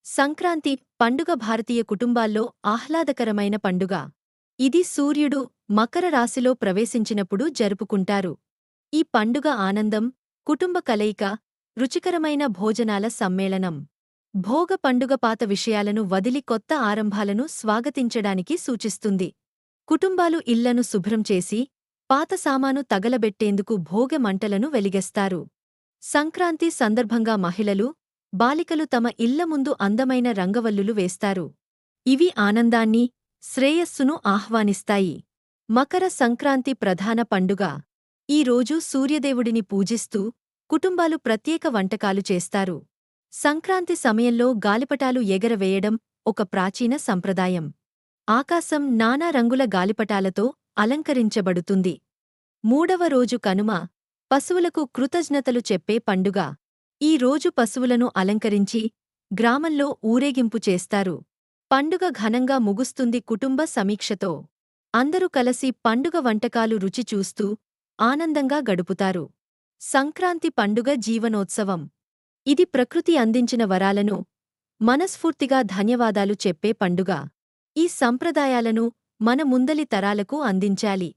సంక్రాంతి పండుగ భారతీయ కుటుంబాల్లో ఆహ్లాదకరమైన పండుగ. ఇది సూర్యుడు మకర రాశిలో ప్రవేశించినప్పుడు జరుపుకుంటారు. ఈ పండుగ ఆనందం, కుటుంబ కలయిక, రుచికరమైన భోజనాల సమ్మేళనం. భోగ పండుగ పాత విషయాలను వదిలి కొత్త ఆరంభాలను స్వాగతించడానికి సూచిస్తుంది. కుటుంబాలు ఇళ్లను శుభ్రం చేసి, పాత సామాను తగలబెట్టేందుకు భోగ మంటలను వెలిగెస్తారు. సంక్రాంతి సందర్భంగా మహిళలు, బాలికలు తమ ఇళ్ల ముందు అందమైన రంగవల్లులు వేస్తారు. ఇవి ఆనందాన్ని, శ్రేయస్సును ఆహ్వానిస్తాయి. మకర సంక్రాంతి ప్రధాన పండుగ. ఈ రోజు సూర్యదేవుడిని పూజిస్తూ, కుటుంబాలు ప్రత్యేక వంటకాలు చేస్తారు. సంక్రాంతి సమయంలో గాలిపటాలు ఎగరవేయడం ఒక ప్రాచీన సంప్రదాయం. ఆకాశం నానా రంగుల గాలిపటాలతో అలంకరించబడుతుంది. మూడవ రోజు కనుమ, పశువులకు కృతజ్ఞతలు చెప్పే పండుగ. ఈ రోజు పశువులను అలంకరించి, గ్రామంలో ఊరేగింపు చేస్తారు. పండుగ ఘనంగా ముగుస్తుంది కుటుంబ సమీక్షతో. అందరూ కలసి పండుగ వంటకాలు రుచి చూస్తూ, ఆనందంగా గడుపుతారు. సంక్రాంతి పండుగ జీవనోత్సవం. ఇది ప్రకృతి అందించిన వరాలను, మనస్ఫూర్తిగా ధన్యవాదాలు చెప్పే పండుగ. ఈ సంప్రదాయాలను మన ముందలి తరాలకు అందించాలి.